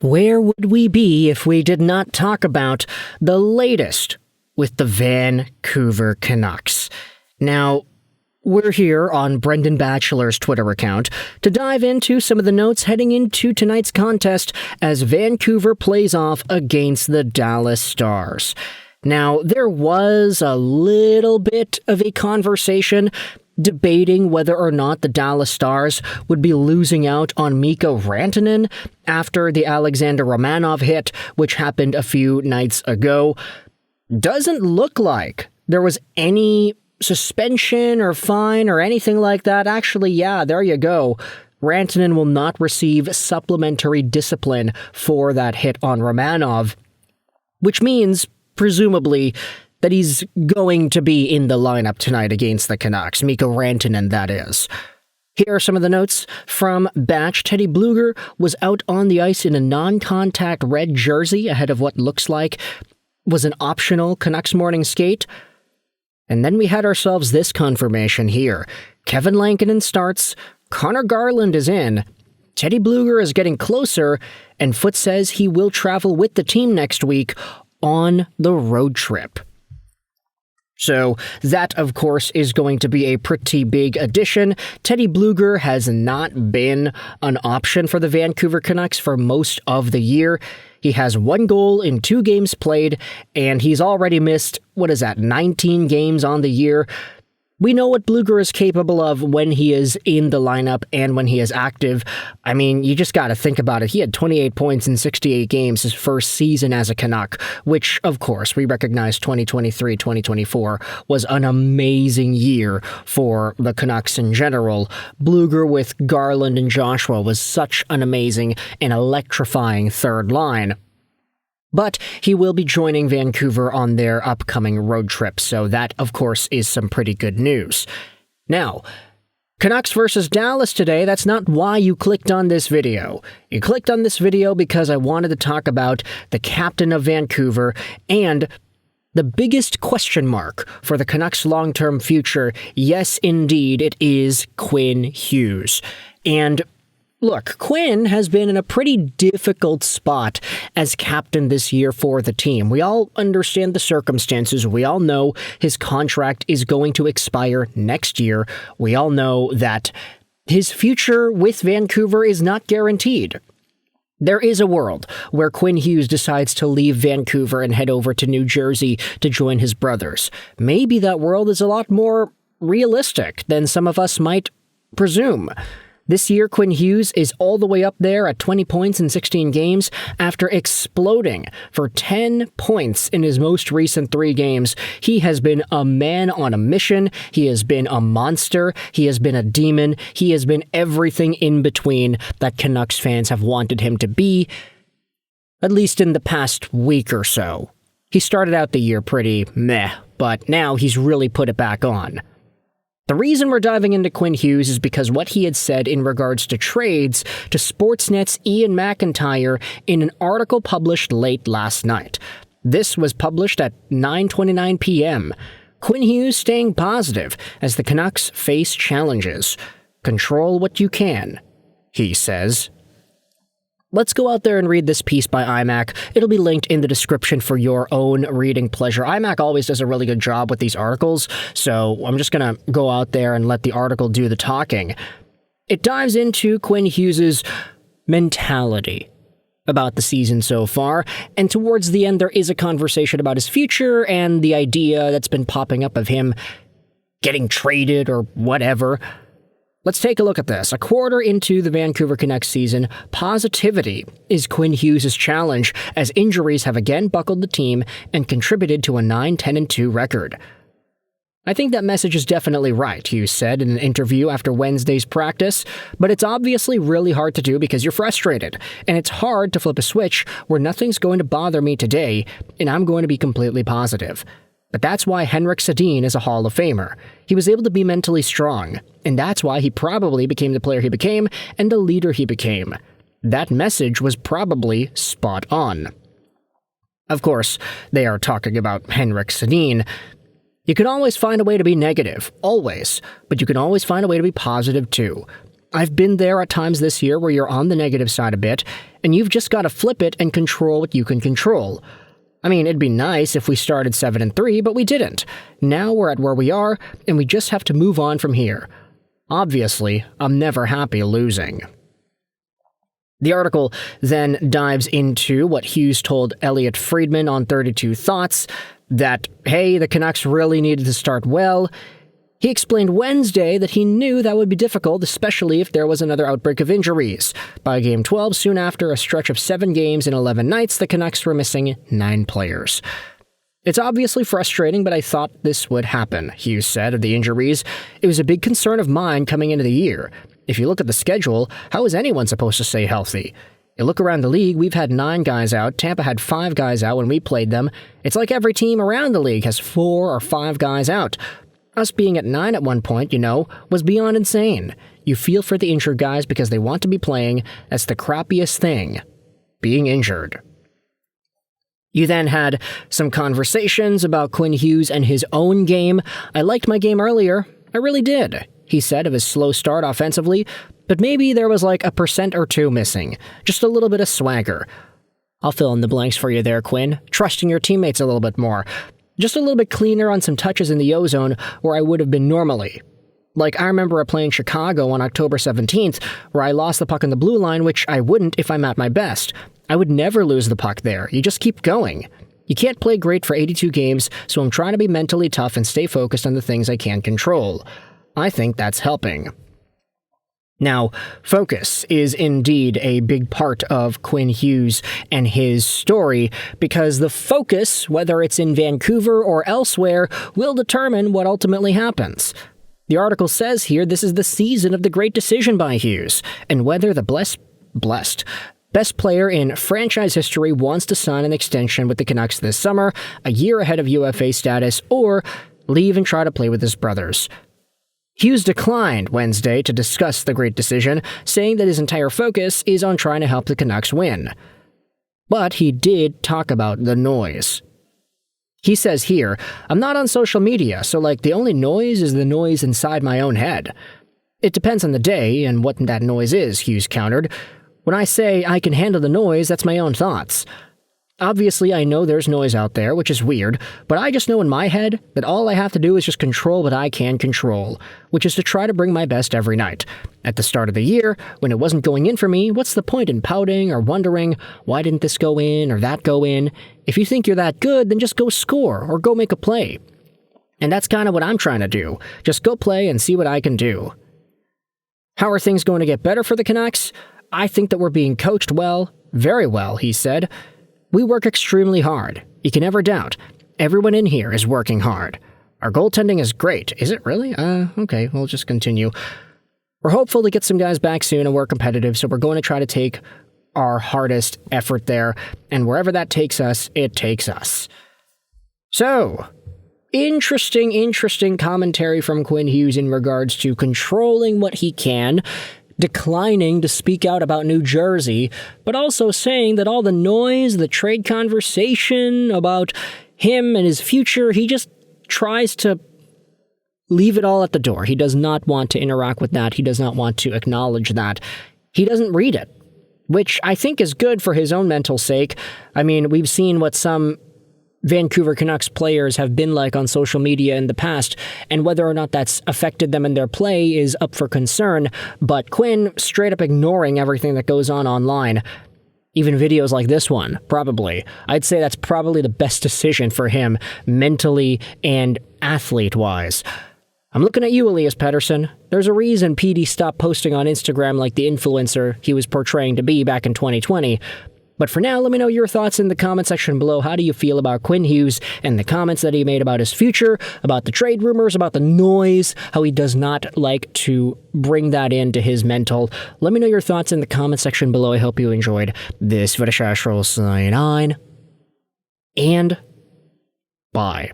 Where would we be if we did not talk about the latest with the Vancouver Canucks? Now, we're here on Brendan Batchelor's Twitter account to dive into some of the notes heading into tonight's contest as Vancouver plays off against the Dallas Stars. Now, there was a little bit of a conversation debating whether or not the Dallas Stars would be losing out on Mikko Rantanen after the Alexander Romanov hit, which happened a few nights ago. Doesn't look like there was any suspension or fine or anything like that. Actually, yeah, there you go. Rantanen will not receive supplementary discipline for that hit on Romanov, which means, presumably, that he's going to be in the lineup tonight against the Canucks. Mikko Rantanen, that is. Here are some of the notes from Batch. Teddy Blueger was out on the ice in a non-contact red jersey ahead of what looks like was an optional Canucks morning skate. And then we had ourselves this confirmation here. Kevin Lankinen starts, Connor Garland is in, Teddy Blueger is getting closer, and Foote says he will travel with the team next week on the road trip. So that, of course, is going to be a pretty big addition. Teddy Blueger has not been an option for the Vancouver Canucks for most of the year. He has 1 goal in 2 games played, and he's already missed, 19 games on the year. We know what Blueger is capable of when he is in the lineup and when he is active. I mean, you just got to think about it. He had 28 points in 68 games his first season as a Canuck, which, of course, we recognize 2023-2024 was an amazing year for the Canucks in general. Blueger with Garland and Joshua was such an amazing and electrifying third line. But he will be joining Vancouver on their upcoming road trip, so that, of course, is some pretty good news. Now, Canucks versus Dallas today, that's not why you clicked on this video. You clicked on this video because I wanted to talk about the captain of Vancouver and the biggest question mark for the Canucks' long-term future. Yes, indeed, it is Quinn Hughes. And look, Quinn has been in a pretty difficult spot as captain this year for the team. We all understand the circumstances. We all know his contract is going to expire next year. We all know that his future with Vancouver is not guaranteed. There is a world where Quinn Hughes decides to leave Vancouver and head over to New Jersey to join his brothers. Maybe that world is a lot more realistic than some of us might presume. This year, Quinn Hughes is all the way up there at 20 points in 16 games after exploding for 10 points in his most recent 3 games. He has been a man on a mission. He has been a monster. He has been a demon. He has been everything in between that Canucks fans have wanted him to be, at least in the past week or so. He started out the year pretty meh, but now he's really put it back on. The reason we're diving into Quinn Hughes is because what he had said in regards to trades to Sportsnet's Ian McIntyre in an article published late last night. This was published at 9:29 p.m. Quinn Hughes staying positive as the Canucks face challenges. Control what you can, he says. Let's go out there and read this piece by iMac. It'll be linked in the description for your own reading pleasure. iMac always does a really good job with these articles, so I'm just going to go out there and let the article do the talking. It dives into Quinn Hughes' mentality about the season so far, and towards the end there is a conversation about his future and the idea that's been popping up of him getting traded or whatever. Let's take a look at this. A quarter into the Vancouver Canucks season, positivity is Quinn Hughes' challenge as injuries have again buckled the team and contributed to a 9-10-2 record. I think that message is definitely right, Hughes said in an interview after Wednesday's practice, but it's obviously really hard to do because you're frustrated, and it's hard to flip a switch where nothing's going to bother me today, and I'm going to be completely positive. But that's why Henrik Sedin is a Hall of Famer. He was able to be mentally strong, and that's why he probably became the player he became and the leader he became. That message was probably spot on. Of course, they are talking about Henrik Sedin. You can always find a way to be negative, always, but you can always find a way to be positive too. I've been there at times this year where you're on the negative side a bit, and you've just got to flip it and control what you can control. I mean, it'd be nice if we started 7-3, but we didn't. Now we're at where we are, and we just have to move on from here. Obviously, I'm never happy losing. The article then dives into what Hughes told Elliot Friedman on 32 Thoughts, that, hey, the Canucks really needed to start well. He explained Wednesday that he knew that would be difficult, especially if there was another outbreak of injuries. By Game 12, soon after a stretch of 7 games in 11 nights, the Canucks were missing 9 players. It's obviously frustrating, but I thought this would happen, Hughes said of the injuries. It was a big concern of mine coming into the year. If you look at the schedule, how is anyone supposed to stay healthy? You look around the league, we've had 9 guys out, Tampa had 5 guys out when we played them. It's like every team around the league has 4 or 5 guys out. Us being at 9 at one point, was beyond insane. You feel for the injured guys because they want to be playing. That's the crappiest thing. Being injured. You then had some conversations about Quinn Hughes and his own game. I liked my game earlier. I really did, he said of his slow start offensively, but maybe there was like 1% or 2 missing. Just a little bit of swagger. I'll fill in the blanks for you there, Quinn. Trusting your teammates a little bit more. Just a little bit cleaner on some touches in the O-zone where I would have been normally. Like, I remember playing Chicago on October 17th, where I lost the puck on the blue line, which I wouldn't if I'm at my best. I would never lose the puck there. You just keep going. You can't play great for 82 games, so I'm trying to be mentally tough and stay focused on the things I can control. I think that's helping. Now, focus is indeed a big part of Quinn Hughes and his story, because the focus, whether it's in Vancouver or elsewhere, will determine what ultimately happens. The article says here this is the season of the great decision by Hughes, and whether the best player in franchise history wants to sign an extension with the Canucks this summer, a year ahead of UFA status, or leave and try to play with his brothers. Hughes declined Wednesday to discuss the great decision, saying that his entire focus is on trying to help the Canucks win. But he did talk about the noise. He says here, I'm not on social media, so the only noise is the noise inside my own head. It depends on the day and what that noise is, Hughes countered. When I say I can handle the noise, that's my own thoughts. Obviously, I know there's noise out there, which is weird, but I just know in my head that all I have to do is just control what I can control, which is to try to bring my best every night. At the start of the year, when it wasn't going in for me, what's the point in pouting or wondering, why didn't this go in or that go in? If you think you're that good, then just go score or go make a play. And that's kind of what I'm trying to do. Just go play and see what I can do. How are things going to get better for the Canucks? I think that we're being coached well, very well, he said. We work extremely hard. You can never doubt. Everyone in here is working hard. Our goaltending is great. Is it really? Okay, we'll just continue. We're hopeful to get some guys back soon and we're competitive, so we're going to try to take our hardest effort there, and wherever that takes us, it takes us. So, interesting commentary from Quinn Hughes in regards to controlling what he can, declining to speak out about New Jersey, but also saying that all the noise, the trade conversation about him and his future, he just tries to leave it all at the door. He does not want to interact with that. He does not want to acknowledge that. He doesn't read it, which I think is good for his own mental sake. I mean, we've seen what some Vancouver Canucks players have been like on social media in the past, and whether or not that's affected them in their play is up for concern, but Quinn straight up ignoring everything that goes on online. Even videos like this one, probably. I'd say that's probably the best decision for him, mentally and athlete-wise. I'm looking at you, Elias Pettersson. There's a reason PD stopped posting on Instagram like the influencer he was portraying to be back in 2020. But for now, let me know your thoughts in the comment section below. How do you feel about Quinn Hughes and the comments that he made about his future, about the trade rumors, about the noise, how he does not like to bring that into his mental? Let me know your thoughts in the comment section below. I hope you enjoyed this video. Sign on, and bye.